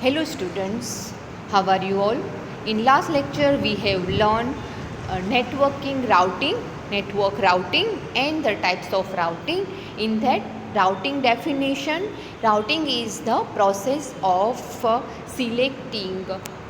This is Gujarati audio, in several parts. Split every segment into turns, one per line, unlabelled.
Hello students, how are you all? In last lecture we have learned network routing and the types of routing. In that routing definition, routing is the process of selecting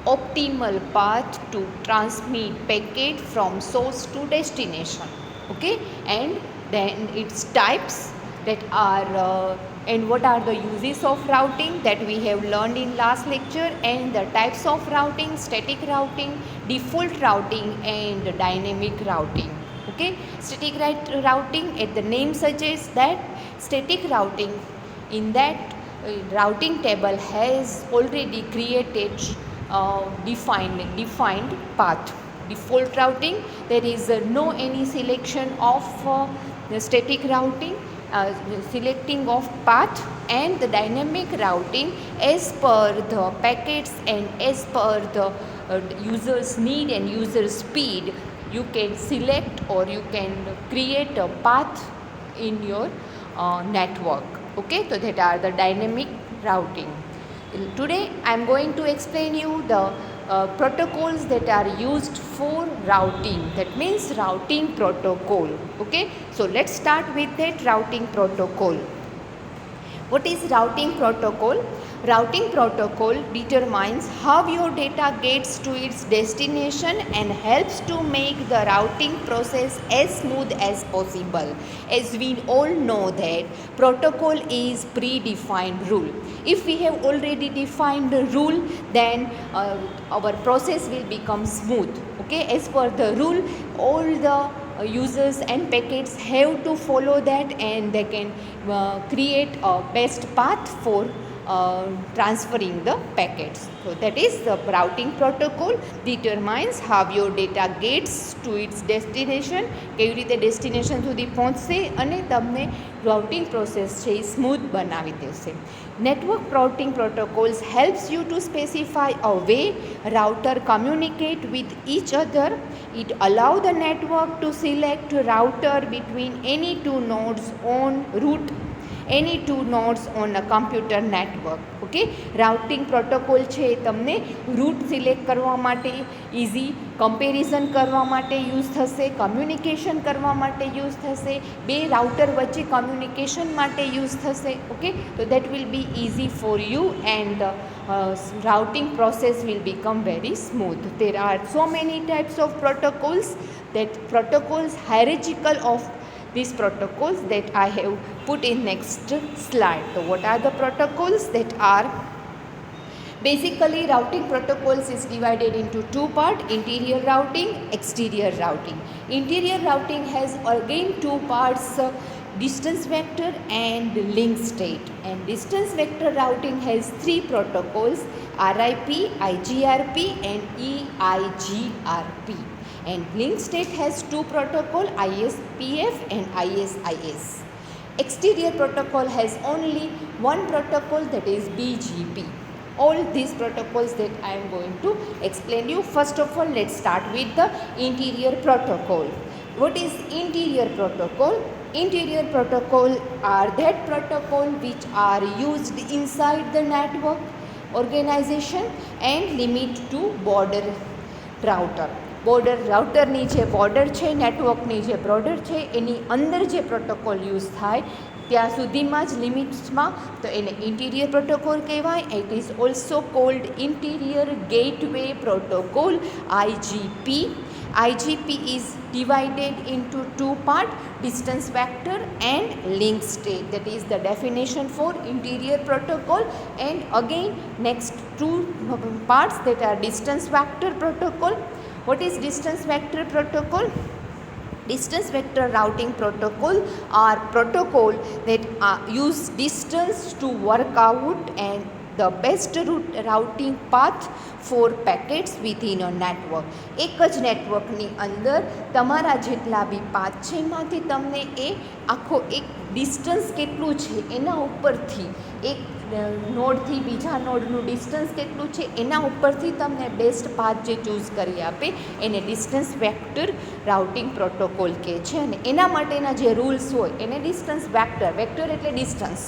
optimal path to transmit packet from source to destination. Okay, and then its types that are and what are the uses of routing that we have learned in last lecture, and the types of routing: static routing, default routing and dynamic routing. Okay, static routing, as the name suggests, that static routing, in that routing table has already created defined path. Default routing, there is no any selection of the static routing, selecting of path. And the dynamic routing, as per the packets and as per the user's need and user speed, you can select or you can create a path in your network. Okay, so that are the dynamic routing. Today I am going to explain you the protocols that are used for routing, that means routing protocol. Okay, so let's start with that routing protocol. What is routing protocol? Routing protocol determines how your data gets to its destination and helps to make the routing process as smooth as possible. As we all know that protocol is predefined rule. If we have already defined the rule, then our process will become smooth. Okay, as per the rule, all the users and packets have to follow that, and they can create a best path for transferring the packets. So that is the routing protocol determines how your data gets to its destination, કેવી રીતે ડેસ્ટિનેશન સુધી પહોંચશે અને તમને રાઉટિંગ પ્રોસેસ છે એ સ્મૂથ બનાવી દેશે. Network routing protocols helps you to specify a way router communicate with each other. It allows the network to select router between any two nodes on a computer network. Okay, routing protocol છે એ તમને રૂટ સિલેક્ટ કરવા માટે, ઇઝી કમ્પેરિઝન કરવા માટે યુઝ થશે, કમ્યુનિકેશન કરવા માટે યુઝ થશે, બે રાઉટર વચ્ચે કમ્યુનિકેશન માટે યુઝ થશે. ઓકે, તો that will be easy for you and routing process will become very smooth. There are so many types of protocols, that protocols hierarchical of these protocols that I have put in next slide. So what are the protocols that are? Basically, routing protocols is divided into two parts: interior routing, exterior routing. Interior routing has again two parts: distance vector and link state. And distance vector routing has three protocols: RIP, IGRP and EIGRP. And link state has two protocols: ISPF and ISIS. Exterior protocol has only one protocol, that is BGP. All these protocols that I am going to explain you. First of all, let's start with the interior protocol. What is interior protocol? Interior protocol are that protocol which are used inside the network organization and limit to border router. Border રાઉટરની જે બોર્ડર છે, નેટવર્કની જે બોર્ડર છે, એની અંદર જે પ્રોટોકોલ યુઝ થાય ત્યાં સુધીમાં જ લિમિટ્સમાં, તો એને ઇન્ટિરિયર પ્રોટોકોલ કહેવાય. It is also cold interior gateway protocol, IGP. IGP is divided into two parts: distance vector and link state. That is the definition for interior protocol. And again next two parts, that are distance vector protocol. What is distance vector protocol? Distance vector routing protocol are protocol that use distance to work out and the best routing path for packets within a network. એક જ નેટવર્કની અંદર તમારા જેટલા બી પાથ છે એમાંથી તમને એ આખો એક ડિસ્ટન્સ કેટલું છે એના ઉપરથી, એક નોડથી બીજા નોડનું ડિસ્ટન્સ કેટલું છે એના ઉપરથી તમને બેસ્ટ પાથ જે ચૂઝ કરી આપે એને ડિસ્ટન્સ વેક્ટર રાઉટિંગ પ્રોટોકોલ કહે છે. અને એના માટેના જે રૂલ્સ હોય એને ડિસ્ટન્સ વેક્ટર એટલે ડિસ્ટન્સ.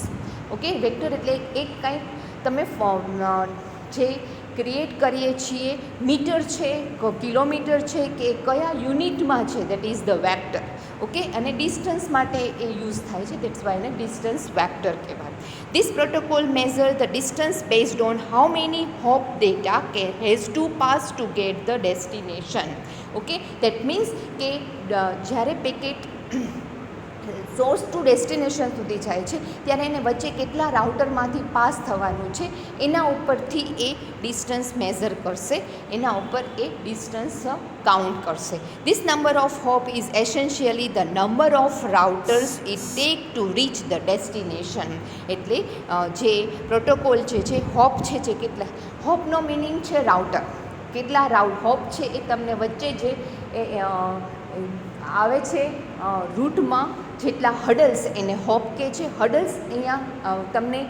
ઓકે, વેક્ટર એટલે એક કંઈક તમે જે ક્રિએટ કરીએ છીએ મીટર છે, કિલોમીટર છે કે કયા યુનિટમાં છે, that is the vector. Okay, અને ડિસ્ટન્સ માટે એ યુઝ થાય છે, દેટ્સ વાય એને ડિસ્ટન્સ વેક્ટર કહેવાય. This protocol measure the distance based on how many hop data has to pass to get the destination. Okay, that means કે જ્યારે પેકેટ સોર્સ ટુ ડેસ્ટિનેશન સુધી જાય છે ત્યારે એને વચ્ચે કેટલા રાઉટરમાંથી પાસ થવાનું છે એના ઉપરથી એ ડિસ્ટન્સ મેઝર કરશે, એના ઉપર એ ડિસ્ટન્સ કાઉન્ટ કરશે. This number of hope is essentially the number of routers it take to reach the destination. એટલે જે પ્રોટોકોલ છે હોપ છે જે કેટલા, હોપનો મિનિંગ છે રાઉટર, કેટલા હોપ છે એ તમને વચ્ચે જે આવે છે રૂટમાં જેટલા હડલ્સ એને હોપ કહે છે. હડલ્સ અહીંયા તમને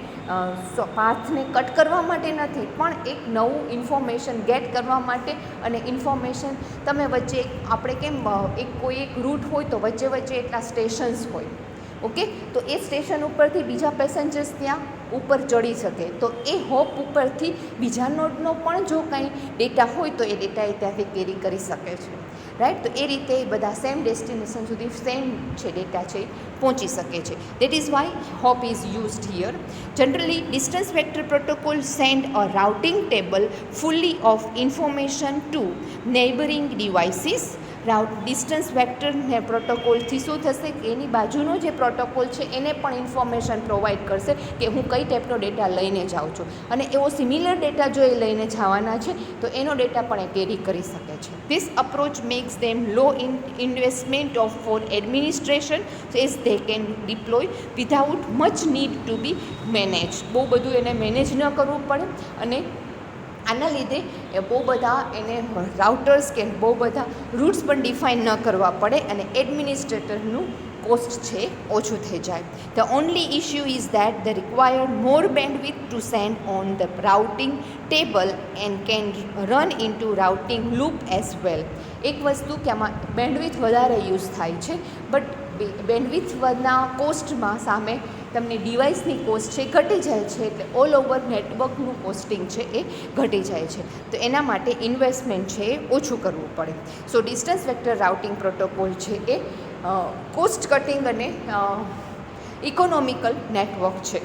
પાથને કટ કરવા માટે નથી, પણ એક નવું ઇન્ફોર્મેશન ગેટ કરવા માટે, અને ઇન્ફોર્મેશન તમે વચ્ચે આપણે કેમ કોઈ એક રૂટ હોય તો વચ્ચે વચ્ચે એટલા સ્ટેશન્સ હોય. ઓકે, તો એ સ્ટેશન ઉપરથી બીજા પેસેન્જર્સ ત્યાં ઉપર ચડી શકે, તો એ હોપ ઉપરથી બીજા નોડનો પણ જો કંઈ ડેટા હોય તો એ ડેટા એ ત્યાંથી કેરી કરી શકે છે. રાઈટ, તો એ રીતે બધા સેમ ડેસ્ટિનેશન સુધી સેમ છે ડેટા છે પહોંચી શકે છે. That is why hop is used here. Generally distance vector protocol send a routing table fully of information to neighbouring devices. Distance vector ને પ્રોટોકોલથી શું થશે કે એની બાજુનો જે પ્રોટોકોલ છે એને પણ ઇન્ફોર્મેશન પ્રોવાઈડ કરશે કે હું કઈ ટાઈપનો ડેટા લઈને જાઉં છું, અને એવો સિમિલર ડેટા જો એ લઈને જવાના છે તો એનો ડેટા પણ એ કેરી કરી શકે છે. This approach makes them low investment of for administration as they can deploy without much need to be manage. બહુ બધું એને મેનેજ ન કરવું પડે, અને આના લીધે બહુ બધા એને રાઉટર્સ કે બહુ બધા રૂટ્સ પણ ડિફાઇન ન કરવા પડે, અને એડમિનિસ્ટ્રેટરનું કોસ્ટ છે ઓછું થઈ જાય. The only issue is that the require more bandwidth to send on the routing table and can run into routing loop as well. એક વસ્તુ કે આમાં બેન્ડવિથ વધારે યુઝ થાય છે, બટ બેન્ડવિથના કોસ્ટમાં સામે તમને ડિવાઇસની કોસ્ટ છે ઘટી જાય છે, એટલે ઓલ ઓવર નેટવર્કનું કોસ્ટિંગ છે એ ઘટી જાય છે. તો એના માટે ઇન્વેસ્ટમેન્ટ છે એ ઓછું કરવું પડે. સો ડિસ્ટન્સ વેક્ટર રાઉટિંગ પ્રોટોકોલ છે એ કોસ્ટ કટિંગ અને ઇકોનોમિકલ નેટવર્ક છે.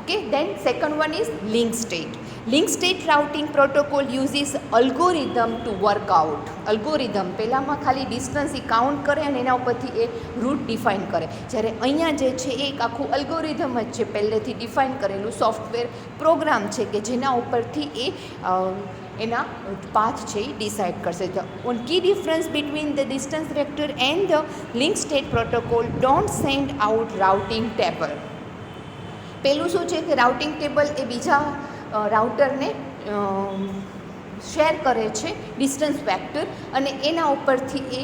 Okay, then second one is link state. Link state routing protocol uses algorithm to work out. Algorithm પહેલાંમાં ખાલી ડિસ્ટન્સ એ કાઉન્ટ કરે અને એના ઉપરથી એ રૂટ ડિફાઇન કરે, જ્યારે અહીંયા જે છે એ એક આખું અલ્ગોરિધમ જ છે, પહેલેથી ડિફાઇન કરેલું સોફ્ટવેર પ્રોગ્રામ છે કે જેના ઉપરથી એ એના પાથ છે એ ડિસાઇડ કરશે. The on key difference between the distance vector and the link state protocol don't send out routing table. પહેલું શું છે કે રાઉટિંગ ટેબલ એ બીજા રાઉટરને શેર કરે છે ડિસ્ટન્સ વેક્ટર, અને એના ઉપરથી એ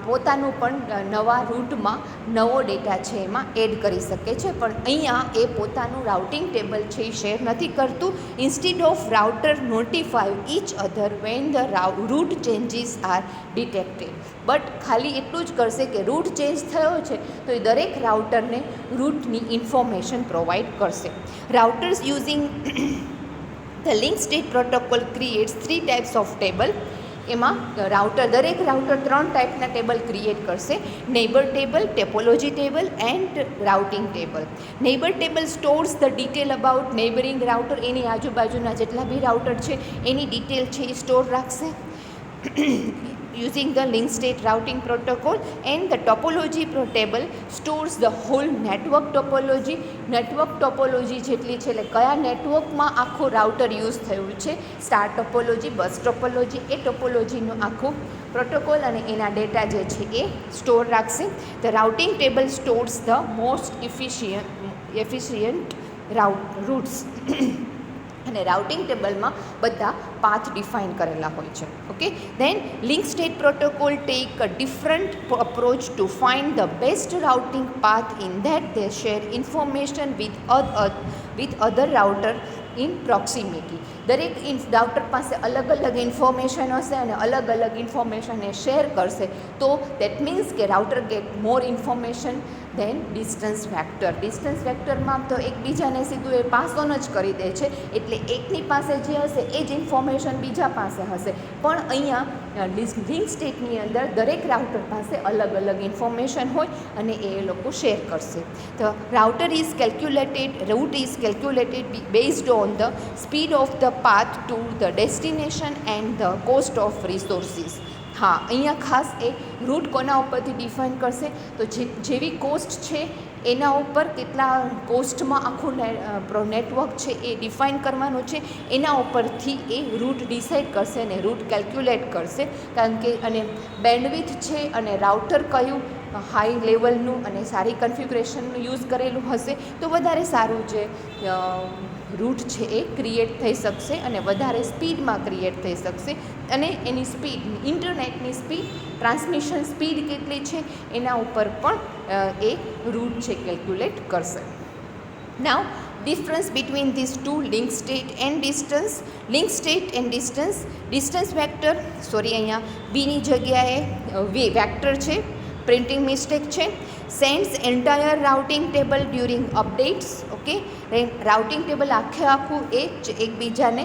પોતાનું પણ નવા રૂટમાં નવો ડેટા છે એમાં એડ કરી શકે છે. પણ અહીંયા એ પોતાનું રાઉટિંગ ટેબલ છે એ શેર નથી કરતું. Instead of router notify each other when the route changes are detected. But ખાલી એટલું જ કરશે કે રૂટ ચેન્જ થયો છે તો એ દરેક રાઉટરને રૂટની ઇન્ફોર્મેશન પ્રોવાઈડ કરશે. Routers using the link state protocol creates 3 types of table. એમાં દરેક રાઉટર 3 ટાઈપના ટેબલ ક્રિએટ કરશે: neighbour table, topology table and routing table. Neighbour table stores the detail about neighbouring router. એની આજુબાજુના જેટલા બી રાઉટર છે એની ડિટેલ છે એ સ્ટોર રાખશે using the link state routing protocol. And the topology table stores the whole network topology. Network topology જેટલી છે એટલે કયા નેટવર્કમાં આખું રાઉટર યુઝ થયું છે, સ્ટાર ટોપોલોજી, બસ ટોપોલોજી, એ ટોપોલોજીનું આખું પ્રોટોકોલ અને એના ડેટા જે છે એ સ્ટોર રાખશે. The routing table stores the most efficient routes. અને રાઉટિંગ ટેબલમાં બધા પાથ ડિફાઇન કરેલા હોય છે. Okay, then link state protocol take a different approach to find the best routing path in that they share information with other router in proximity. દરેક રાઉટર પાસે અલગ અલગ ઇન્ફોર્મેશન હશે અને અલગ અલગ ઇન્ફોર્મેશન એ શેર કરશે, તો દેટ મીન્સ કે router get more information then distance વેક્ટરમાં તો એકબીજાને સીધું એ પાસ ઓન જ કરી દે છે, એટલે એકની પાસે જે હશે એ જ ઇન્ફોર્મેશન બીજા પાસે હશે. પણ અહીંયા લિંક સ્ટેટની અંદર દરેક રાઉટર પાસે અલગ અલગ ઇન્ફોર્મેશન હોય અને એ લોકો શેર કરશે. તો route is calculated based on the speed of the path to the destination and the cost of resources. હા, અહીંયા ખાસ એ રૂટ કોના ઉપરથી ડિફાઇન કરશે, તો જેવી કોસ્ટ છે એના ઉપર કેટલા કોસ્ટમાં આખું નેટવર્ક છે એ ડિફાઇન કરવાનું છે, એના ઉપરથી એ રૂટ ડિસાઇડ કરશે અને રૂટ કેલ્ક્યુલેટ કરશે. કારણ કે અને બેન્ડવિથ છે અને રાઉટર કયું હાઈ લેવલનું અને સારી કન્ફિગ્યુરેશનનું યુઝ કરેલું હશે તો વધારે સારું જે રૂટ છે એ ક્રિએટ થઈ શકશે અને વધારે સ્પીડમાં ક્રિએટ થઈ શકશે. અને એની સ્પીડ, ઇન્ટરનેટની સ્પીડ, ટ્રાન્સમિશન સ્પીડ કેટલી છે એના ઉપર પણ એ રૂટ છે કેલ્ક્યુલેટ કરશે. નાવ difference between these two link state and distance. Distance vector, અહીંયા બીની જગ્યાએ વેક્ટર છે, પ્રિન્ટિંગ મિસ્ટેક છે. Sends entire routing table during updates. Okay, routing table આખું એ જ એકબીજાને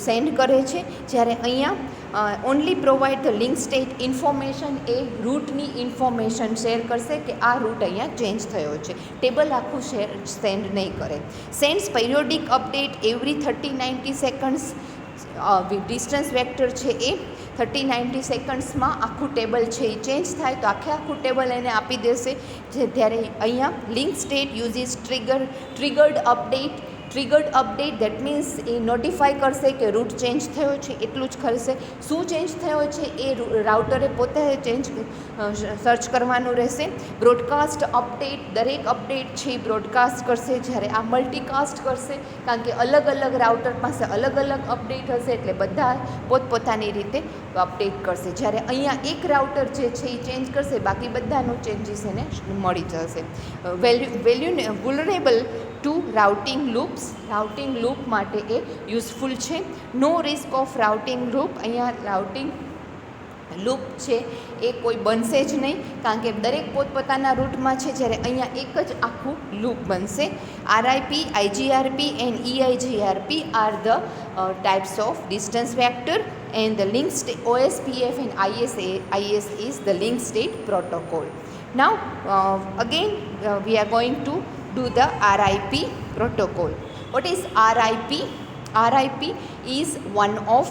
સેન્ડ કરે છે. જ્યારે અહીંયા only provide the link state information, એ રૂટની ઇન્ફોર્મેશન શેર કરશે કે આ રૂટ અહીંયા ચેન્જ થયો છે, ટેબલ આખું સેન્ડ નહીં કરે. સેન્ડ્સ periodic update every 30-90 seconds. Distance vector છે એ 30-90 સેકન્ડ્સમાં આખું ટેબલ છે એ ચેન્જ થાય તો આખું ટેબલ એને આપી દેશે. જ્યારે અહીંયા link state uses triggered update that means A notify કરશે કે રૂટ ચેન્જ થયો છે, એટલું જ કરશે. શું ચેન્જ થયો છે એ રાઉટરે પોતે સર્ચ કરવાનું રહેશે. બ્રોડકાસ્ટ અપડેટ, દરેક અપડેટ છે એ બ્રોડકાસ્ટ કરશે. જ્યારે આ મલ્ટીકાસ્ટ કરશે, કારણ કે અલગ અલગ રાઉટર પાસે અલગ અલગ અપડેટ હશે એટલે બધા પોતપોતાની રીતે અપડેટ કરશે. જ્યારે અહીંયા એક રાઉટર જે છે એ ચેન્જ કરશે, બાકી બધાનું ચેન્જીસ એને મળી જશે. vulnerable ટુ રાઉટિંગ લૂપ્સ માટે એ યુઝફુલ છે. નો રિસ્ક ઓફ રાઉટિંગ લૂપ, અહીંયા રાઉટિંગ લૂપ છે એ કોઈ બનશે જ નહીં, કારણ કે દરેક પોતપોતાના રૂટમાં છે. જ્યારે અહીંયા એક જ આખું લૂપ બનશે. RIP, IGRP and EIGRP are the types of distance vector and the link state OSPF and IS is the link state protocol. Now again we are going to do the RIP protocol. What is RIP? RIP is one of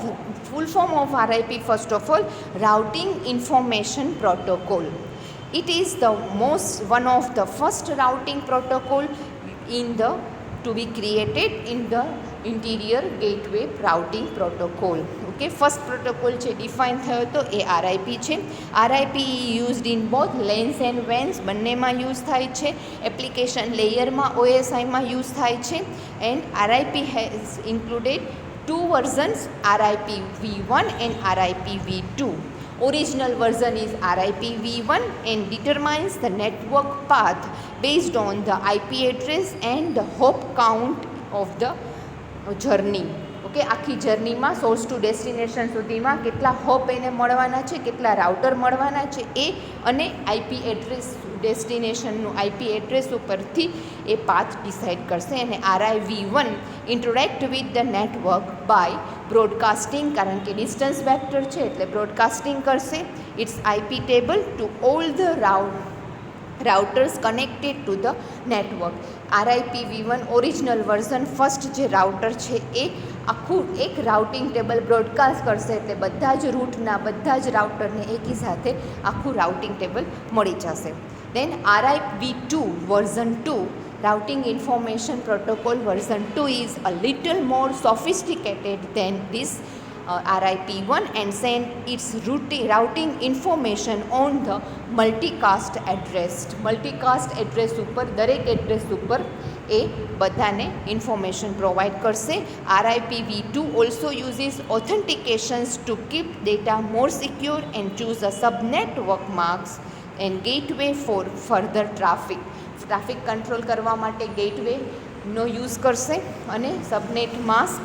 full form of RIP. First of all, routing information protocol. It is the one of the first routing protocol to be created in the interior gateway routing protocol. Okay, first protocol છે ડિફાઇન થયો તો એ RIP છે. RIP used in both lens and vans, બંનેમાં યુઝ થાય છે. એપ્લિકેશન લેયરમાં OSIમાં યુઝ થાય છે. And RIP has included 2 versions, RIP v1 and RIP v2. Original version is RIP v1 and determines the network path based on the IP address and the hop count of the journey. Okay, આખી જર્નીમાં સોર્સ ટુ ડેસ્ટિનેશન સુધીમાં કેટલા હોપ એને મળવાના છે, કેટલા રાઉટર મળવાના છે એ અને IP એડ્રેસ, ડેસ્ટિનેશનનું IP એડ્રેસ ઉપરથી એ પાથ ડિસાઇડ કરશે. અને RIV1 interact with the network by broadcasting, કારણ કે ડિસ્ટન્સ વેક્ટર છે એટલે બ્રોડકાસ્ટિંગ કરશે it's IP table to all the routers connected to the network. RIP v1 original version first જે રાઉટર છે એ આખું એક રાઉટિંગ ટેબલ બ્રોડકાસ્ટ કરશે એટલે બધા જ રૂટના બધા જ રાઉટરને એકી સાથે આખું રાઉટિંગ ટેબલ મળી જશે. દેન RIP2 version 2 routing information protocol version 2 is a little more sophisticated than this RIP1 and send its routing information on the multicast address ઉપર દરેક એડ્રેસ ઉપર એ બધાને ઇન્ફોર્મેશન પ્રોવાઈડ કરશે. RIPv2 also uses authentications to keep data more secure and choose a subnetwork masks and gateway for further traffic control કરવા માટે ગેટવેનો યુઝ કરશે અને સબનેટ માસ્ક,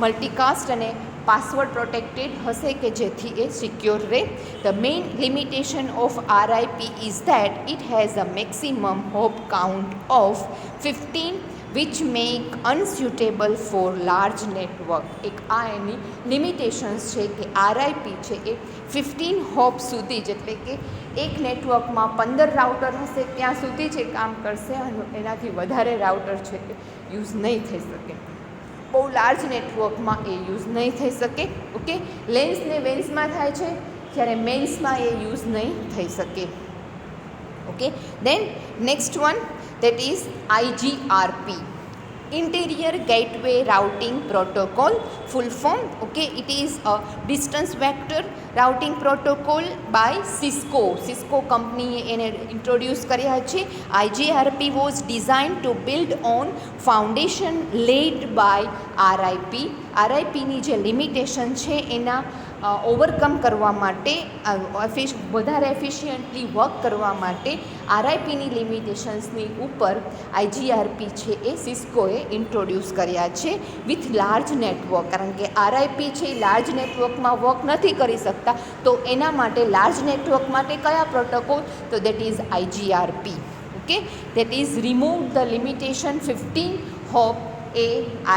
મલ્ટીકાસ્ટ અને પાસવર્ડ પ્રોટેક્ટેડ હશે કે જેથી એ સિક્યોર રહે. The main limitation of RIP is that it has a maximum hope count of 15 which make unsuitable for large network. એક આ એની લિમિટેશન્સ છે કે RIP છે એ 15 હોપ સુધી જ, એટલે કે એક નેટવર્કમાં 15 રાઉટર હશે ત્યાં સુધી જ એ કામ કરશે અને એનાથી વધારે રાઉટર છે એ યુઝ નહીં થઈ શકે. બહુ લાર્જ નેટવર્કમાં એ યુઝ નહીં થઈ શકે. ઓકે, લેન્સ ને વેન્સમાં થાય છે, જ્યારે મેન્સમાં એ યુઝ નહીં થઈ શકે. Okay, then next one, that is IGRP, Interior Gateway Routing Protocol, full form. Okay, it is a distance vector routing protocol by Cisco. Cisco company એને introduce કર્યા છે. IGRP was designed to build on foundation laid by RIP. RIP ની જે લિમિટેશન છે એના ઓવરકમ કરવા માટે, વધારે એફિશિયન્ટલી વર્ક કરવા માટે RIPની લિમિટેશન્સની ઉપર IGRP છે એ સિસ્કોએ ઇન્ટ્રોડ્યુસ કર્યા છે વિથ લાર્જ નેટવર્ક. કારણ કે RIP છે એ લાર્જ નેટવર્કમાં વર્ક નથી કરી શકતા, તો એના માટે લાર્જ નેટવર્ક માટે કયા પ્રોટોકોલ? તો that is IGRP. Okay, that is remove the limitation 15 hop. એ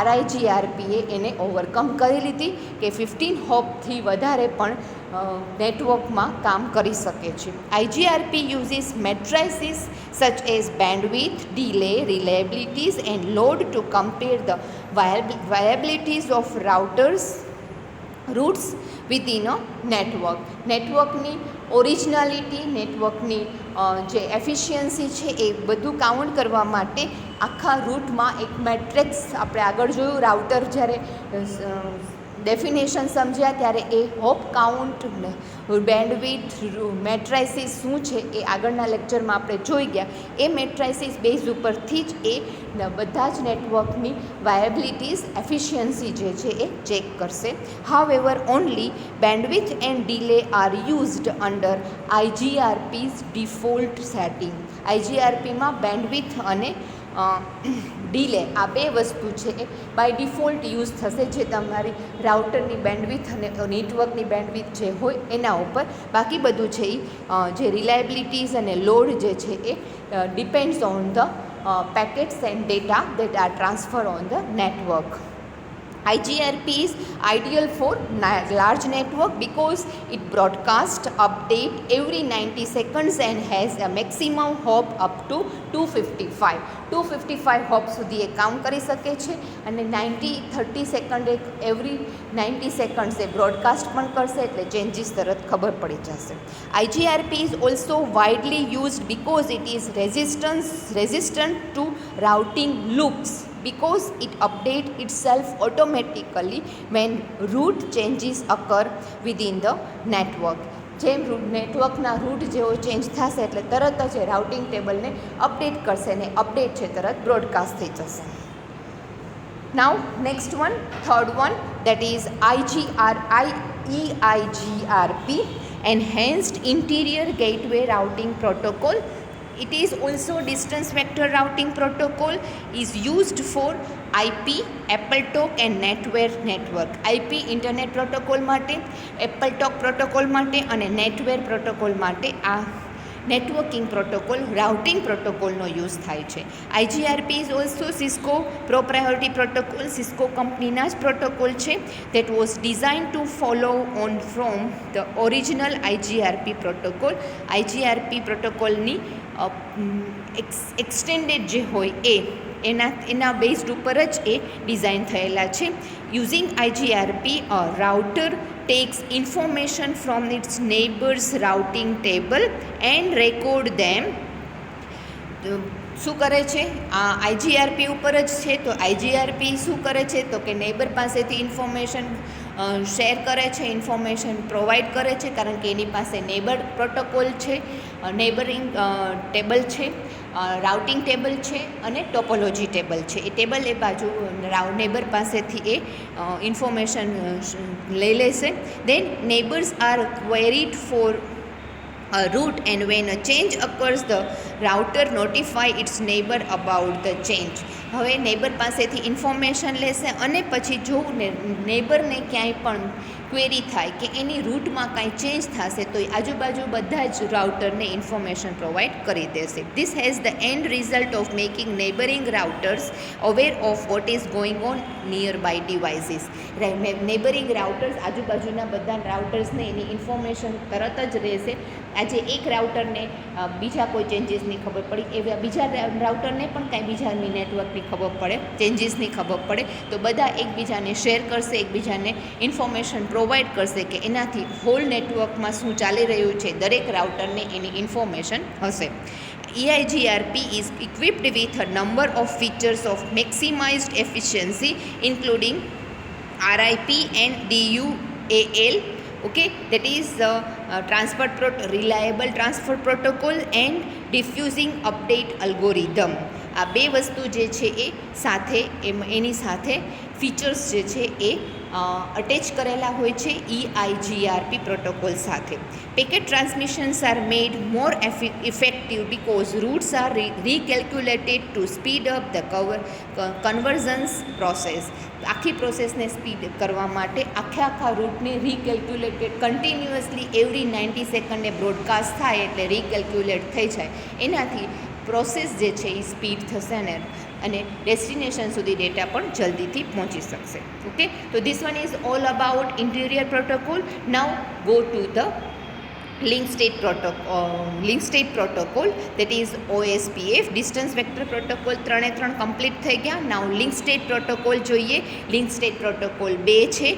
RIGRPએ એને ઓવરકમ કરી લીધી કે 15 હોપથી વધારે પણ નેટવર્કમાં કામ કરી શકે છે. IGRP uses matrices such as bandwidth, delay, reliabilities and load to compare the viabilities of routes within a network. નેટવર્કની ઓરિજિનાલિટી, નેટવર્કની જે એફિશિયન્સી છે એ બધું કાઉન્ટ કરવા માટે આખા રૂટમાં એક મેટ્રિક્સ, આપણે આગળ જોયું રાઉટર જ્યારે ડેફિનેશન સમજ્યા ત્યારે એ હોપ કાઉન્ટ, બેન્ડવિડ્થ, મેટ્રાઇસીસ શું છે એ આગળના લેક્ચરમાં આપણે જોઈ ગયા. એ મેટ્રાઇસીસ બેઝ ઉપરથી જ એ બધા જ નેટવર્કની વાયબિલિટીઝ, એફિશિયન્સી જે છે એ ચેક કરશે. However only bandwidth and delay are used under IGRP's default setting. IGRPમાં બેન્ડવિડ્થ અને ડીલે આ બે વસ્તુ છે એ બાય ડિફોલ્ટ યુઝ થશે, જે તમારી રાઉટરની બેન્ડવિડ્થ અને નેટવર્કની બેન્ડવિડ્થ જે હોય એના ઉપર. બાકી બધું છે એ જે રિલાયબિલિટીઝ અને લોડ જે છે એ depends on the packets and data that are transferred on the network. IGRP is ideal for large network because it broadcasts update every 90 seconds and has a maximum hop up to 255. 255 hope સુધી એ કામ કરી શકે છે અને 30 સેકન્ડ એવરી 90 સેકન્ડ્સ એ બ્રોડકાસ્ટ પણ કરશે, એટલે ચેન્જીસ તરત ખબર પડી જશે. IGRP is also widely used because it is resistant to routing loops, because it updates itself automatically when route changes occur within the network. જેમ નેટવર્કના રૂટ જેવો ચેન્જ થશે એટલે તરત જ રાઉટિંગ ટેબલને અપડેટ કરશે ને અપડેટ છે તરત બ્રોડકાસ્ટ થઈ જશે. Now next one, third one, that is EIGRP, Enhanced Interior Gateway Routing Protocol. It is also distance vector routing protocol, is used for IP, AppleTalk and NetWare network. IP internet protocol માટે, AppleTalk પ્રોટોકોલ માટે અને NetWare પ્રોટોકોલ માટે આ નેટવર્કિંગ પ્રોટોકોલ, રાઉટિંગ પ્રોટોકોલનો યુઝ થાય છે. IGRP is also Cisco proprietary protocol, Cisco કંપનીના જ પ્રોટોકોલ છે. That was design to follow on from the original IGRP protocol. IGRP પ્રોટોકોલની એક્સટેન્ડેડ જે હોય એના બેઝડ ઉપર જ એ ડિઝાઇન થયેલા છે. Using IGRP, a router takes information from its neighbor's routing table and record them. શું કરે છે આ IGRP ઉપર જ છે. તો IGRP શું કરે છે તો કે નેબર પાસેથી ઇન્ફોર્મેશન શેર કરે છે, ઇન્ફોર્મેશન પ્રોવાઈડ કરે છે, કારણ કે એની પાસે નેબર પ્રોટોકોલ છે, નેબરિંગ ટેબલ છે, રાઉટિંગ ટેબલ છે અને ટોપોલોજી ટેબલ છે. એ ટેબલ એ બાજુ નેબર પાસેથી એ ઇન્ફોર્મેશન લઈ લેશે. Then neighbours are queried for a route, and when a change occurs the router notify its neighbor about the change. હવે નેબર પાસેથી ઇન્ફોર્મેશન લેશે અને પછી જો નેબરને ક્યાંય પણ ક્વેરી થાય કે એની રૂટમાં કાંઈ ચેન્જ થશે તો એ આજુબાજુ બધા જ રાઉટરને ઇન્ફોર્મેશન પ્રોવાઈડ કરી દેશે. This has the end result of making neighbouring routers aware of what is going on nearby devices. Neighbouring routers આજુબાજુના બધા રાઉટર્સને એની ઇન્ફોર્મેશન તરત જ રહેશે. આજે એક રાઉટરને બીજા કોઈ ચેન્જીસની ખબર પડી એવા બીજા રાઉટરને પણ કાંઈ બીજાની નેટવર્કની ખબર પડે, ચેન્જીસની ખબર પડે તો બધા એકબીજાને શેર કરશે, એકબીજાને ઇન્ફોર્મેશન પ્રોવાઈડ કરશે કે એનાથી હોલ નેટવર્કમાં શું ચાલી રહ્યું છે, દરેક રાઉટરને એની ઇન્ફોર્મેશન હશે. EIGRP is equipped with a number of features of maximized efficiency including RIP and DUAL. Okay, that is reliable transfer protocol and diffusing update algorithm. આ બે વસ્તુ જે છે એ સાથે એની સાથે ફીચર્સ જે છે એ અટેચ કરેલા હોય છે EIGRP પ્રોટોકોલ સાથે. Packet transmissions are made more effective because routes are recalculated to speed up the convergence process. આખી પ્રોસેસને સ્પીડ કરવા માટે આખા રૂટને રીકેલ્ક્યુલેટેડ કન્ટિન્યુઅસલી એવરી 90 સેકન્ડે બ્રોડકાસ્ટ થાય એટલે રીકેલ્ક્યુલેટ થઈ જાય. એનાથી પ્રોસેસ જે છે એ સ્પીડ થશે અને ડેસ્ટિનેશન સુધી ડેટા પણ જલ્દીથી પહોંચી શકશે. ઓકે, તો this one is all about interior protocol. Now go to the link state protocol that is OSPF distance vector protocol 3 complete થઈ ગયા. નાઉ લિંક સ્ટેટ પ્રોટોકોલ જોઈએ. લિંક સ્ટેટ પ્રોટોકોલ 2 છે,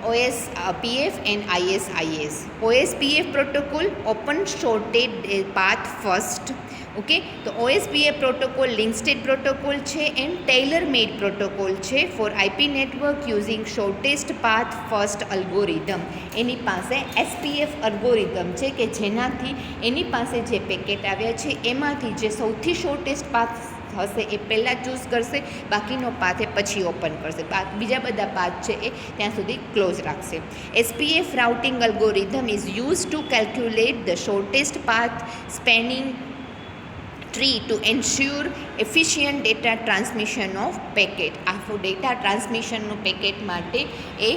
OSPF and ISIS. OSPF protocol open shorted path first. ઓકે, તો OSPF protocol link state protocol છે એન્ડ ટેલર મેડ પ્રોટોકોલ છે for IP network using shortest path first algorithm. એની પાસે SPF અલ્ગોરિધમ છે કે જેનાથી એની પાસે જે પેકેટ આવ્યા છે એમાંથી જે સૌથી શોર્ટેસ્ટ પાથ હશે એ પહેલાં ચૂઝ કરશે, બાકીનો પાથ એ પછી ઓપન કરશે, બીજા બધા પાથ છે એ ત્યાં સુધી ક્લોઝ રાખશે. SPF routing algorithm is use to calculate the shortest path spanning tree to ensure efficient data transmission of packet. આખું ડેટા ટ્રાન્સમિશનનું પેકેટ માટે એ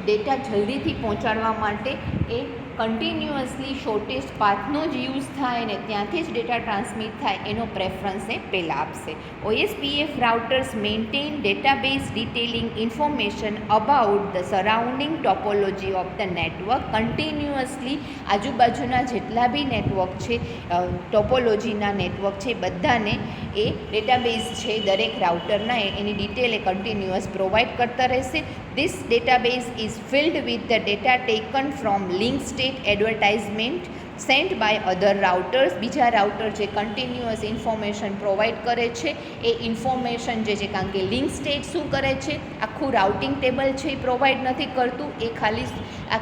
ડેટા જલ્દીથી પહોંચાડવા માટે એ કન્ટિન્યુઅસલી શોર્ટેસ્ટ પાથનો જ યુઝ થાય ને ત્યાંથી જ ડેટા ટ્રાન્સમિટ થાય એનો પ્રેફરન્સ એ પહેલાં આપશે. OSPF routers maintain database detailing information about the surrounding topology of the network. Continuously આજુબાજુના જેટલા બી નેટવર્ક છે, ટોપોલોજીના નેટવર્ક છે, બધાને એ ડેટાબેઝ છે દરેક રાઉટરના એની ડિટેલ એ કન્ટિન્યુઅસ પ્રોવાઈડ કરતા રહેશે. This database is filled with the data taken from link state advertisement sent by other routers. બીજા રાઉટર જે કન્ટિન્યુઅસ ઇન્ફોર્મેશન પ્રોવાઈડ કરે છે એ ઇન્ફોર્મેશન જે છે, કારણ કે લિંક સ્ટેટ શું કરે છે, આખું રાઉટિંગ ટેબલ છે એ પ્રોવાઈડ નથી કરતું, એ ખાલી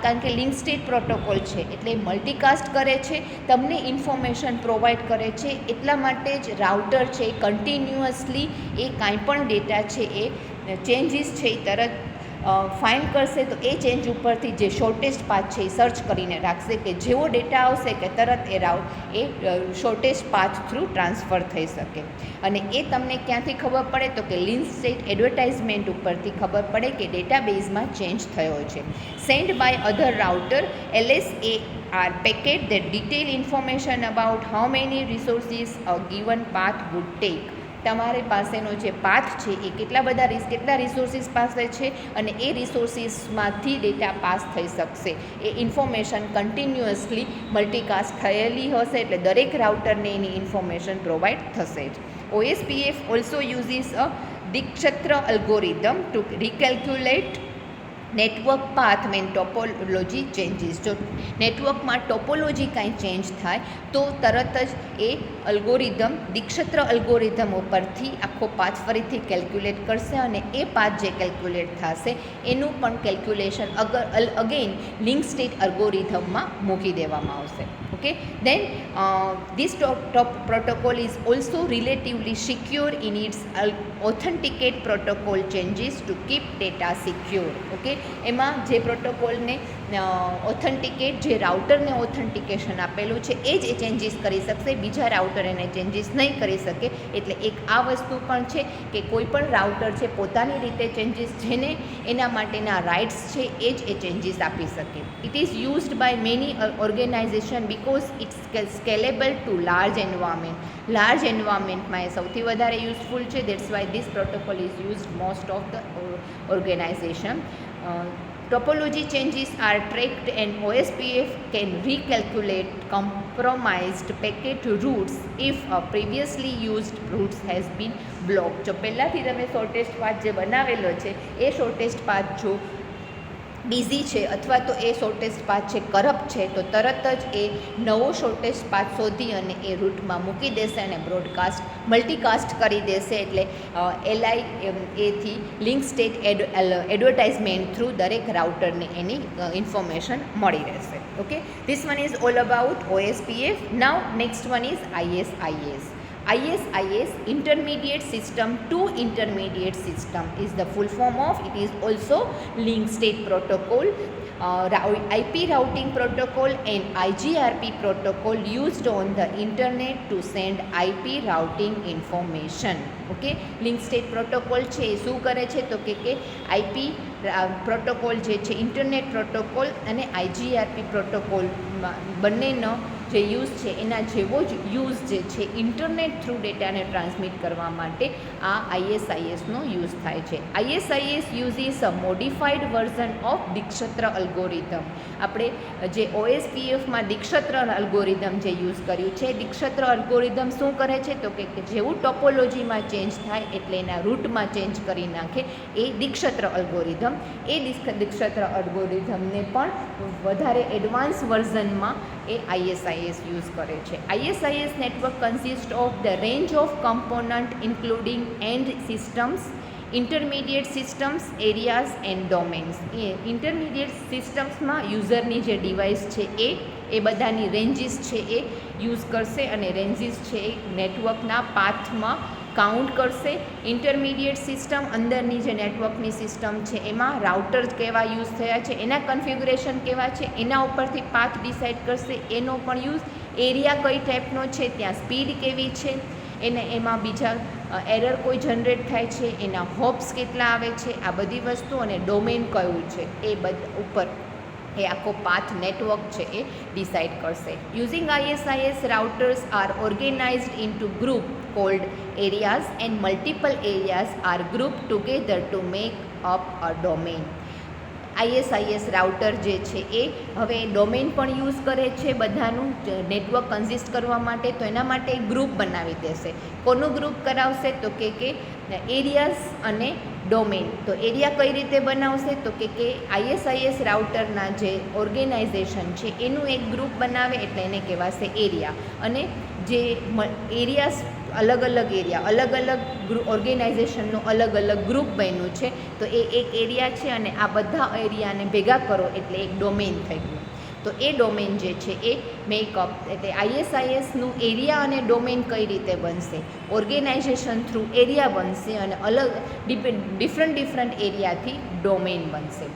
કારણ કે લિંક સ્ટેટ પ્રોટોકોલ છે એટલે મલ્ટીકાસ્ટ કરે છે, તમને ઇન્ફોર્મેશન પ્રોવાઈડ કરે છે. એટલા માટે જ રાઉટર છે એ કન્ટિન્યુઅસલી એ કાંઈ પણ ડેટા છે એ ચેન્જીસ છે એ તરત ફાઇન્ડ કરશે. તો એ ચેન્જ ઉપરથી જે શોર્ટેસ્ટ પાથ છે એ સર્ચ કરીને રાખશે કે જેવો ડેટા આવશે કે તરત એ શોર્ટેસ્ટ પાથ થ્રુ ટ્રાન્સફર થઈ શકે. અને એ તમને ક્યાંથી ખબર પડે તો કે લિંક સ્ટેટ એડવર્ટાઇઝમેન્ટ ઉપરથી ખબર પડે કે ડેટાબેઝમાં ચેન્જ થયો છે. Send by other router LSAR packet that detail information about how many resources a given path would take. તમારી પાસેનો જે પાથ છે એ કેટલા રિસોર્સિસ પાસે છે અને એ રિસોર્સિસમાંથી ડેટા પાસ થઈ શકશે. એ ઇન્ફોર્મેશન કન્ટિન્યુઅસલી મલ્ટીકાસ્ટ થયેલી હશે એટલે દરેક રાઉટરને એની ઇન્ફોર્મેશન પ્રોવાઈડ થશે જ. OSPF also uses a Dijkstra algorithm to recalculate network path when topology changes. જો નેટવર્કમાં ટોપોલોજી કાંઈ ચેન્જ થાય તો તરત જ એ અલ્ગોરિધમ દિક્ષત્ર અલ્ગોરિધમ ઉપરથી આખો પાથ ફરીથી કેલ્ક્યુલેટ કરશે અને એ પાથ જે કેલ્ક્યુલેટ થશે એનું પણ કેલ્ક્યુલેશન અગેન લિંક સ્ટેટ અલ્ગોરિધમમાં મૂકી દેવામાં આવશે. Okay, then this top protocol is also relatively secure in its authenticate protocol changes to keep data secure. Okay, એમાં જે પ્રોટોકોલને ઓથેન્ટિકેટ જે રાઉટરને ઓથેન્ટિકેશન આપેલું છે એ જ ચેન્જીસ કરી શકશે, બીજા રાઉટર એને ચેન્જીસ નહીં કરી શકે. એટલે એક આ વસ્તુ પણ છે કે કોઈ પણ રાઉટર છે પોતાની રીતે ચેન્જીસ જેને એના માટેના રાઇટ્સ છે એ જ એ ચેન્જીસ આપી શકે. It is used by many organisation because it's scalable to large environment. Large એન્વાયરમેન્ટમાં એ સૌથી વધારે યુઝફુલ છે. That's why this protocol is used most of the organisation. Topology changes are tracked and OSPF can recalculate compromised packet routes if a previously used routes has been blocked. જો પહેલાંથી તમે શોર્ટેસ્ટ પાથ જે બનાવેલો છે એ શોર્ટેસ્ટ પાથ જો બિઝી છે અથવા તો એ શોર્ટેસ્ટ પાથ છે કરપ્ટ છે તો તરત જ એ નવો શોર્ટેસ્ટ પાથ શોધી અને એ રૂટમાં મૂકી દેશે અને બ્રોડકાસ્ટ મલ્ટીકાસ્ટ કરી દેશે. એટલે એથી લિંક સ્ટેટ એડવર્ટાઇઝમેન્ટ થ્રુ દરેક રાઉટરને એની ઇન્ફોર્મેશન મળી રહેશે. Okay, this one is all about OSPF. Now next one is ISIS. ISIS, Intermediate System to Intermediate System, is the full form of, it is also Link State Protocol, IP routing protocol and IGRP protocol used on the internet to send IP routing information. Okay, Link State Protocol છે એ શું કરે છે તો કે IP પ્રોટોકોલ જે છે ઇન્ટરનેટ પ્રોટોકોલ અને IGRP પ્રોટોકોલ બંનેનો જે યુઝ છે એના જેવો જ યુઝ જે છે ઇન્ટરનેટ થ્રુ ડેટાને ટ્રાન્સમિટ કરવા માટે આ ISISનો યુઝ થાય છે. ISIS uses a modified version of Dijkstra algorithm. આપણે જે OSPFમાં દીક્ષત્ર અલ્ગોરિધમ જે યુઝ કર્યું છે, દીક્ષત્ર અલ્ગોરિધમ શું કરે છે તો કે જેવું ટોપોલોજીમાં ચેન્જ થાય એટલે એના રૂટમાં ચેન્જ કરી નાખે એ દીક્ષત્ર અલ્ગોરિધમ. એ દીક્ષત્ર અલ્ગોરિધમને પણ વધારે એડવાન્સ વર્ઝનમાં એ ISIS યુઝ કરે છે. ISIS network consist of the range of component including and systems, intermediate systems, areas and domains. A intermediate સિસ્ટમ્સમાં યુઝરની જે ડિવાઇસ છે એ બધાની રેન્જીસ છે એ યુઝ કરશે અને રેન્જીસ છે એ નેટવર્કના પાથમાં કાઉન્ટ કરશે. ઇન્ટરમીડિયેટ સિસ્ટમ અંદરની જે નેટવર્કની સિસ્ટમ છે એમાં રાઉટર કેવા યુઝ થયા છે, એના કન્ફિગ્યુરેશન કેવા છે એના ઉપરથી પાથ ડિસાઇડ કરશે, એનો પણ યુઝ. એરિયા કઈ ટાઈપનો છે, ત્યાં સ્પીડ કેવી છે, એને એમાં બીજા એરર કોઈ જનરેટ થાય છે, એના હોપ્સ કેટલા આવે છે, આ બધી વસ્તુ, અને ડોમેન કયું છે એ બધા ઉપર એ આખો પાથ નેટવર્ક છે એ ડિસાઇડ કરશે. Using ISIS routers are organised into group called areas and multiple areas are grouped together to make up a domain. ISIS router જે છે એ હવે ડોમેન પણ યુઝ કરે છે બધાનું નેટવર્ક કન્સિસ્ટ કરવા માટે, તો એના માટે એક ગ્રુપ બનાવી દેશે. કોનું ગ્રુપ કરાવશે તો કે એરિયાઝ અને ડોમેન. તો એરિયા કઈ રીતે બનાવશે તો કે ISIS રાઉટરના જે ઓર્ગેનાઇઝેશન છે એનું એક ગ્રુપ બનાવે એટલે એને કહેવાશે એરિયા. અને જે એરિયાઝ અલગ અલગ એરિયા અલગ અલગ ઓર્ગેનાઇઝેશનનું અલગ અલગ ગ્રુપ બન્યું છે તો એ એક એરિયા છે અને આ બધા એરિયાને ભેગા કરો એટલે એક ડોમેન થઈ ગયું. તો એ ડોમેન જે છે એ મેકઅપ એટલે ISISનું એરિયા અને ડોમેન કઈ રીતે બનશે, ઓર્ગેનાઇઝેશન થ્રુ એરિયા બનશે અને અલગ ડિફરન્ટ એરિયાથી ડોમેન બનશે.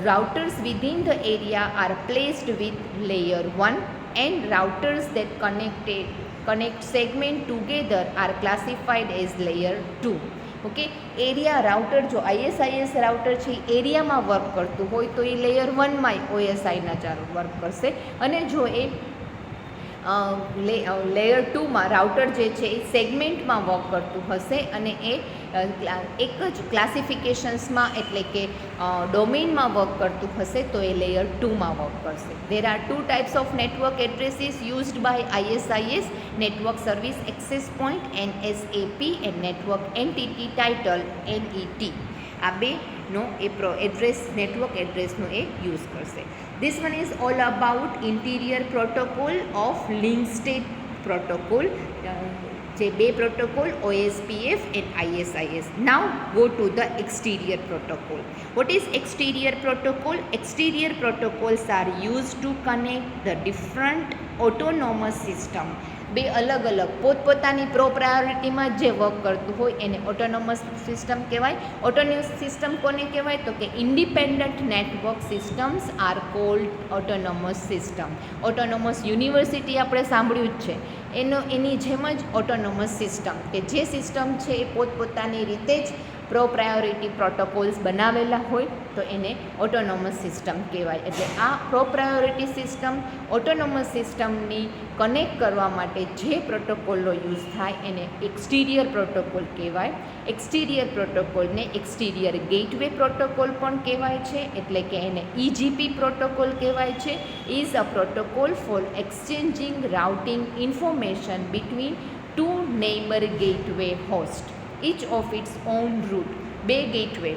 Routers within the area are placed with layer 1 and routers that connect segment together are classified as layer 2. Okay, area router જો ISIS રાઉટર છે એ એરિયામાં વર્ક કરતું હોય તો એ લેયર 1માં OSIના ચારો વર્ક કરશે, અને જો એ લેયર 2માં રાઉટર જે છે એ સેગમેન્ટમાં વર્ક કરતું હશે અને એ એક જ ક્લાસિફિકેશન્સમાં એટલે કે ડોમેઇનમાં વર્ક કરતું હશે તો એ લેયર 2માં વર્ક કરશે. There are two types of network addresses used by ISIS: Network Service Access Point NSAP and Network Entity Title NET. આ બેનો એ એડ્રેસ નેટવર્ક એડ્રેસનો એ યુઝ કરશે. This one is all about interior protocol of link state protocol. જે બે protocol OSPF and ISIS. Now go to the exterior protocol. What is exterior protocol? Exterior protocols are used to connect the different autonomous system. બે અલગ અલગ પોતપોતાની પ્રાયોરિટીમાં જે વર્ક કરતું હોય એને ઓટોનોમસ સિસ્ટમ કહેવાય. ઓટોનોમસ સિસ્ટમ કોને કહેવાય? તો કે independent network systems are called autonomous system. Autonomous university આપણે સાંભળ્યું જ છે, એની જેમ જ ઓટોનોમસ સિસ્ટમ કે જે સિસ્ટમ છે એ પોતપોતાની રીતે જ પ્રાયોરિટી પ્રોટોકોલ્સ બનાવેલા હોય તો એને ઓટોનોમસ સિસ્ટમ કહેવાય. એટલે આ પ્રાયોરિટી સિસ્ટમ ઓટોનોમસ સિસ્ટમની કનેક્ટ કરવા માટે જે પ્રોટોકોલનો યુઝ થાય એને એક્સટિરિયર પ્રોટોકોલ કહેવાય. એક્સટિરિયર પ્રોટોકોલને એક્સટિરિયર ગેટવે પ્રોટોકોલ પણ કહેવાય છે, એટલે કે એને EGP પ્રોટોકોલ કહેવાય છે. Is a protocol for exchanging routing information between two neighbour gateway host each of its own route. બે ગેટવે,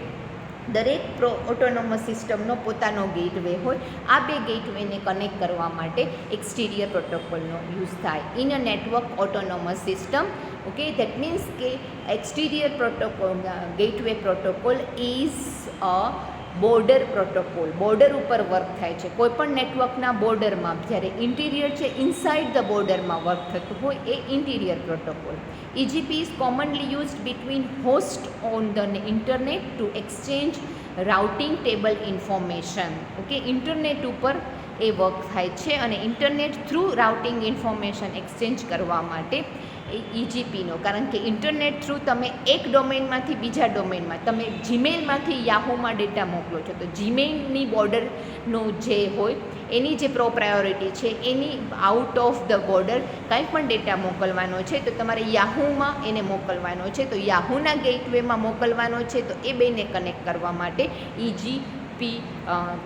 દરેક ઓટોનોમસ સિસ્ટમનો પોતાનો ગેટવે હોય. આ બે ગેટવેને કનેક્ટ કરવા માટે એક્સટિરિયર પ્રોટોકોલનો યુઝ થાય in a network autonomous system. Okay, that means કે exterior protocol gateway protocol is a border protocol. Border ઉપર વર્ક થાય છે. કોઈપણ નેટવર્કના બોર્ડરમાં, જ્યારે ઇન્ટિરિયર છે ઇનસાઇડ ધ બોર્ડરમાં વર્ક થતું હોય એ interior protocol. EGP is commonly used between hosts on the internet to exchange routing table information. Okay, internet ઉપર એ વર્ક થાય છે અને internet through routing information exchange કરવા માટે EGPનો, કારણ કે ઇન્ટરનેટ થ્રુ તમે એક ડોમેનમાંથી બીજા ડોમેનમાં, તમે જીમેલમાંથી યાહૂમાં ડેટા મોકલો છો તો જીમેલની બોર્ડરનો જે હોય એની જે પ્રાયોરિટી છે એની આઉટ ઓફ ધ બોર્ડર કંઈ પણ ડેટા મોકલવાનો છે તો તમારે યાહૂમાં એને મોકલવાનો છે, તો યાહૂના ગેટવેમાં મોકલવાનો છે, તો એ બેને કનેક્ટ કરવા માટે EGP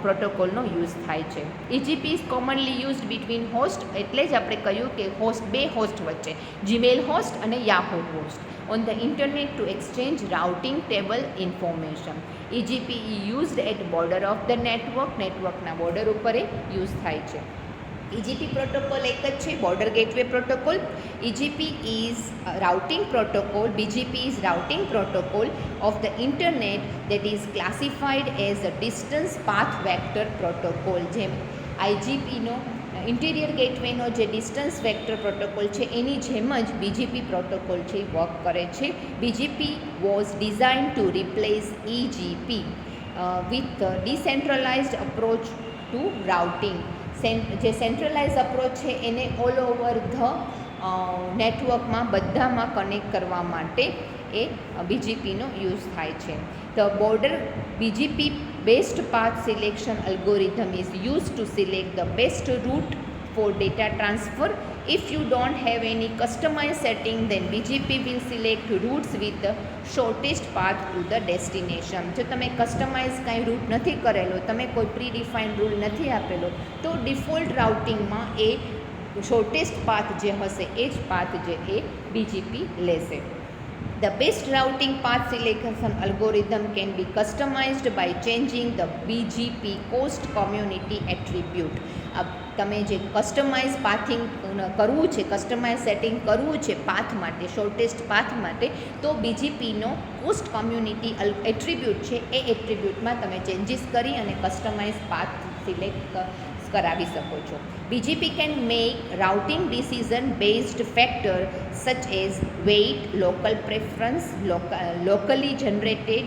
પ્રોટોકોલનો યુઝ થાય છે. EGP is commonly used between host, એટલે જ આપણે કહ્યું કે બે હોસ્ટ વચ્ચે, જીમેલ હોસ્ટ અને Yahoo host, on the internet to exchange routing table information. EGP is used at border of the network. નેટવર્કના બોર્ડર ઉપર એ યુઝ થાય છે. EGP પ્રોટોકોલ એક જ છે, border gateway protocol. EGP is routing protocol. BGP is routing protocol of the internet that is classified as a distance path vector protocol. જેમ IGPનો ઇન્ટિરિયર ગેટવેનો જે ડિસ્ટન્સ વેક્ટર પ્રોટોકોલ છે એની જેમ જ BGP પ્રોટોકોલ છે એ વર્ક કરે છે. BGP was design to replace EGP with decentralized approach to routing. જે સેન્ટ્રલાઇઝ અપ્રોચ છે એને ઓલ ઓવર ધ નેટવર્કમાં બધામાં કનેક્ટ કરવા માટે એ BGPનો યુઝ થાય છે. The border BGP best path selection algorithm is use to select the best route for data transfer. If you don't have any customized setting, then BGP will select routes with the shortest path to the destination. જો તમે કસ્ટમાઇઝ કાંઈ રૂટ નથી કરેલો, તમે કોઈ પ્રીડિફાઇન્ડ રૂલ નથી આપેલો, તો ડિફોલ્ટ રાઉટિંગમાં એ શોર્ટેસ્ટ પાથ જે હશે એ જ પાથ જે એ BGP લેશે. The best routing path selection algorithm can be customized by changing the BGP cost community attribute. તમે જે કસ્ટમાઇઝ પાથિંગ કરવું છે, કસ્ટમાઇઝ સેટિંગ કરવું છે પાથ માટે, શોર્ટેસ્ટ પાથ માટે, તો BGPનો કોસ્ટ કોમ્યુનિટી એટ્રીબ્યુટ છે એ એટ્રીબ્યુટમાં તમે ચેન્જીસ કરી અને કસ્ટમાઇઝ પાથ સિલેક્ટ કરાવી શકો છો. BGP can make routing decision based factor such as weight, local preference, locally generated,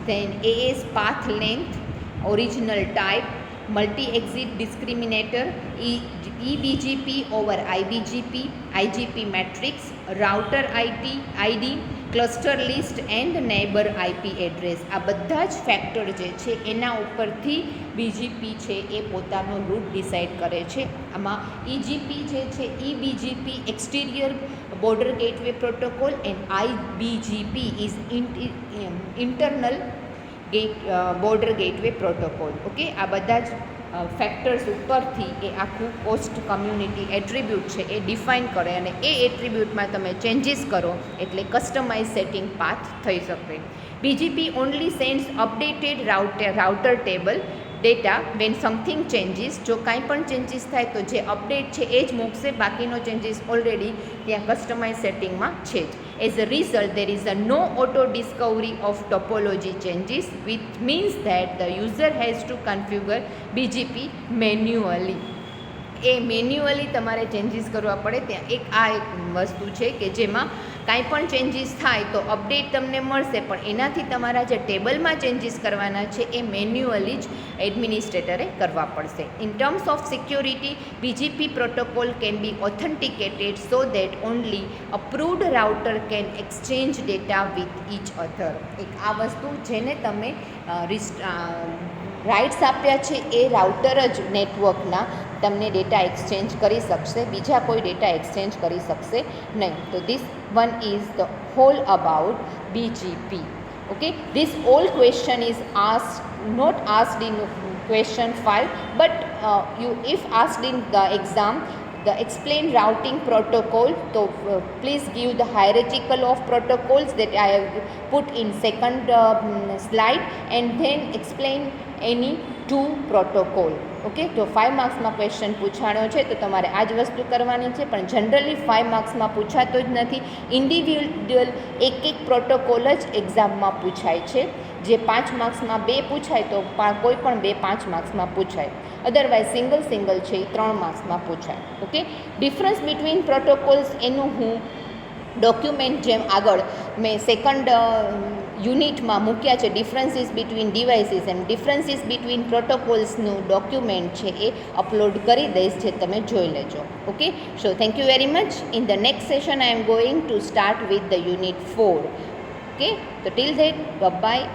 then AS path length, original type, multi-exit discriminator, eBGP over IBGP, IGP matrix, router ID, cluster list and neighbor IP address. આ બધા જ ફેક્ટર જે છે એના ઉપરથી BGP છે એ પોતાનો રૂટ ડિસાઇડ કરે છે. આમાં EGP જે છે eBGP exterior border gateway protocol and IBGP is internal border gateway protocol. Okay, આ બધા જ ફેક્ટર્સ ઉપરથી એ આખું કોસ્ટ કમ્યુનિટી એટ્રીબ્યુટ છે એ ડિફાઇન કરે અને એ એટ્રીબ્યુટમાં તમે ચેન્જીસ કરો એટલે કસ્ટમાઇઝ સેટિંગ પાથ થઈ શકે. BGP only sends updated router table data when something changes, જો કાંઈ પણ ચેન્જીસ થાય તો જે અપડેટ છે એ જ મૂકશે, બાકીનો ચેન્જીસ ઓલરેડી ત્યાં કસ્ટમાઇઝ સેટિંગમાં છે જ. As a result there is a no auto discovery of topology changes, which means that the user has to configure BGP manually. એ મેન્યુઅલી તમારે ચેન્જીસ કરવા પડે. ત્યાં એક વસ્તુ છે કે જેમાં કાંઈ પણ ચેન્જીસ થાય તો અપડેટ તમને મળશે, પણ એનાથી તમારા જે ટેબલમાં ચેન્જીસ કરવાના છે એ મેન્યુઅલી જ એડમિનિસ્ટ્રેટરે કરવા પડશે. In terms of security, BGP protocol can be authenticated so that only approved router can exchange data with each other. એક આ વસ્તુ જેને તમે રાઇટ્સ આપ્યા છે એ રાઉટર જ નેટવર્કના તમને ડેટા એક્સચેન્જ કરી શકશે, બીજા કોઈ ડેટા એક્સચેન્જ કરી શકશે નહીં. તો this one is the whole about BGP. Okay, this all question is not asked in question 5, but if asked in the exam, the explain routing protocol, so please give the hierarchical of protocols that I have put in second slide, and then explain any two protocol. Okay, તો 5 માર્ક્સમાં ક્વેશ્ચન પૂછાણો છે તો તમારે આ જ વસ્તુ કરવાની છે, પણ જનરલી 5 માર્ક્સમાં પૂછાતો જ નથી. ઇન્ડિવિડ્યુઅલ એક પ્રોટોકોલ જ એક્ઝામમાં પૂછાય છે. જે 5 માર્ક્સમાં 2 પૂછાય તો કોઈ પણ 2 5 માર્ક્સમાં પૂછાય, અદરવાઇઝ સિંગલ છે એ 3 માર્ક્સમાં પૂછાય. ઓકે, ડિફરન્સ બિટવીન પ્રોટોકોલ્સ એનું હું ડોક્યુમેન્ટ જેમ આગળ મેં સેકન્ડ યુનિટમાં મૂક્યા છે, differences between devices and differences between પ્રોટોકોલ્સનું ડોક્યુમેન્ટ છે એ અપલોડ કરી દઈશ, જે તમે જોઈ લેજો. Okay, so thank you very much. In the next session I am going to start with the unit 4. Okay, તો ટિલ ધેટ બાય.